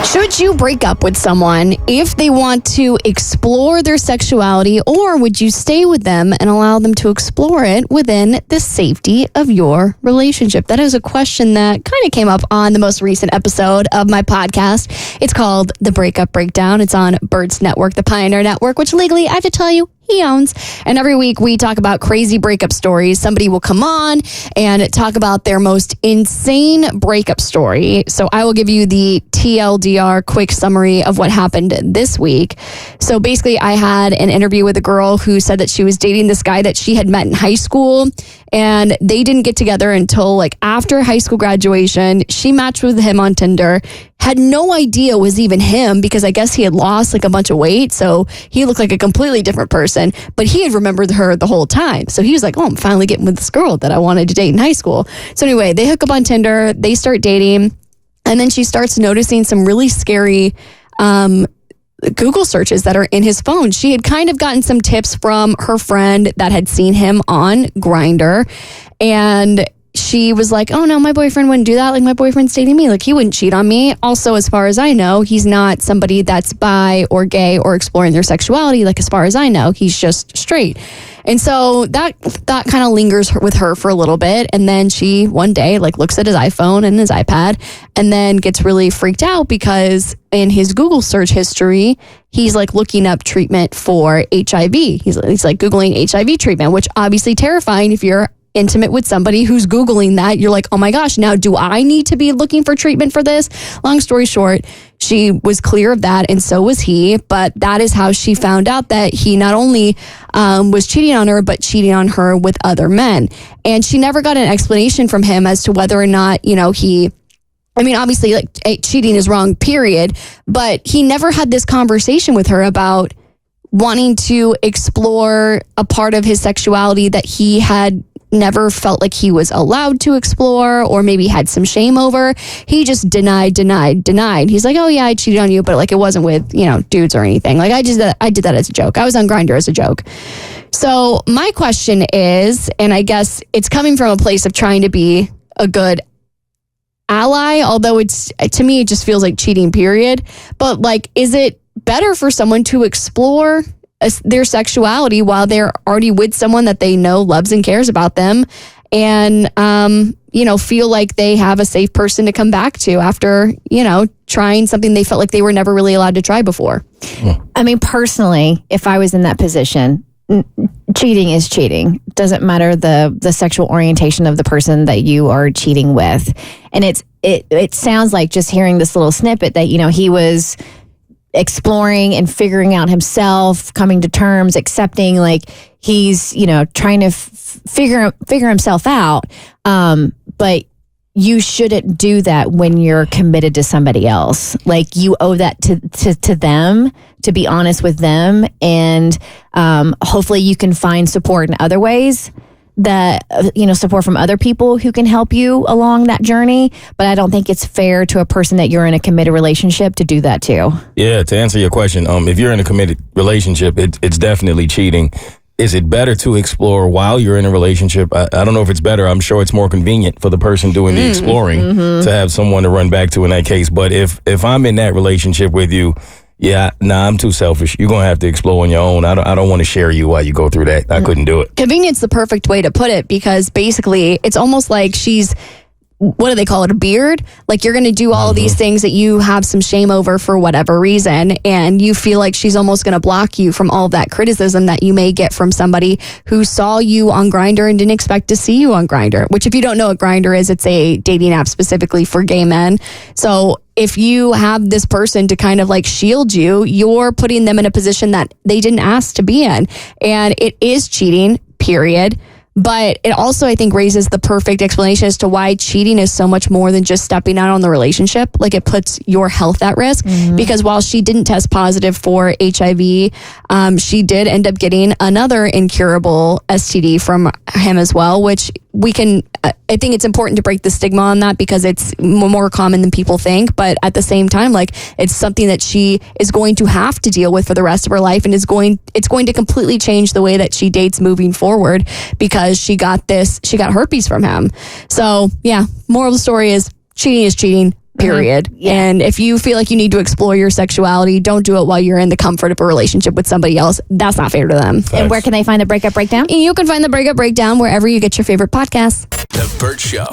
Should you break up with someone if they want to explore their sexuality, or would you stay with them and allow them to explore it within the safety of your relationship? That is a question that kind of came up on the most recent episode of my podcast. It's called The Breakup Breakdown. It's on Bert's network, the Pioneer Network, which legally, I have to tell you, he owns. And every week we talk about crazy breakup stories. Somebody will come on and talk about their most insane breakup story. So I will give you the TLDR quick summary of what happened this week. So basically I had an interview with a girl who said that she was dating this guy that she had met in high school, and they didn't get together until like after high school graduation. She matched with him on Tinder, had no idea it was even him because I guess he had lost like a bunch of weight. So he looked like a completely different person, but he had remembered her the whole time. So he was like, oh, I'm finally getting with this girl that I wanted to date in high school. So anyway, they hook up on Tinder, they start dating, and then she starts noticing some really scary Google searches that are in his phone. She had kind of gotten some tips from her friend that had seen him on Grindr, and she was like, oh no, my boyfriend wouldn't do that. Like, my boyfriend's dating me. Like, he wouldn't cheat on me. Also, as far as I know, he's not somebody that's bi or gay or exploring their sexuality. Like, as far as I know, he's just straight. And so that kind of lingers with her for a little bit. And then she one day like looks at his iPhone and his iPad and then gets really freaked out because in his Google search history, he's like looking up treatment for HIV. He's like Googling HIV treatment, which obviously terrifying if you're intimate with somebody who's Googling that. You're like, oh my gosh, now do I need to be looking for treatment for this? Long story short, she was clear of that, and so was he. But that is how she found out that he not only was cheating on her, but cheating on her with other men. And she never got an explanation from him as to whether or not, obviously, like, cheating is wrong, period. But he never had this conversation with her about wanting to explore a part of his sexuality that he had never felt like he was allowed to explore, or maybe had some shame over. He just denied. He's like, oh yeah, I cheated on you, but like it wasn't with, dudes or anything. Like I did that as a joke. I was on Grindr as a joke. So my question is, and I guess it's coming from a place of trying to be a good ally, although to me, it just feels like cheating, period. But like, is it better for someone to explore their sexuality while they're already with someone that they know loves and cares about them, and feel like they have a safe person to come back to after trying something they felt like they were never really allowed to try before? I mean, personally, if I was in that position, cheating is cheating. Doesn't matter the sexual orientation of the person that you are cheating with. And it sounds like, just hearing this little snippet, that he was exploring and figuring out himself, coming to terms, accepting, like he's trying to figure himself out. But you shouldn't do that when you're committed to somebody else. Like, you owe that to them, to be honest with them, and hopefully you can find support in other ways, that support from other people who can help you along that journey. But I don't think it's fair to a person that you're in a committed relationship to do that too. Yeah, to answer your question, if you're in a committed relationship, it's definitely cheating. Is it better to explore while you're in a relationship? I don't know if it's better. I'm sure it's more convenient for the person doing the exploring to have someone to run back to in that case. But if I'm in that relationship with you, I'm too selfish. You're going to have to explore on your own. I don't want to share you while you go through that. I couldn't do it. Convenience, the perfect way to put it, because basically it's almost like she's, what do they call it, a beard? Like, you're going to do all these things that you have some shame over for whatever reason, and you feel like she's almost going to block you from all that criticism that you may get from somebody who saw you on Grindr and didn't expect to see you on Grindr, which, if you don't know what Grindr is, it's a dating app specifically for gay men. So if you have this person to kind of like shield you, you're putting them in a position that they didn't ask to be in. And it is cheating, period. But it also, I think, raises the perfect explanation as to why cheating is so much more than just stepping out on the relationship. Like, it puts your health at risk, because while she didn't test positive for HIV, she did end up getting another incurable STD from him as well, which we can, I think it's important to break the stigma on that, because it's more common than people think. But at the same time, like, it's something that she is going to have to deal with for the rest of her life, and it's going to completely change the way that she dates moving forward, because she got herpes from him. So yeah, moral of the story is cheating, period. And if you feel like you need to explore your sexuality, don't do it while you're in the comfort of a relationship with somebody else. That's not fair to them. And where can they find the Breakup Breakdown? You can find the Breakup Breakdown wherever you get your favorite podcasts. The Bert Show.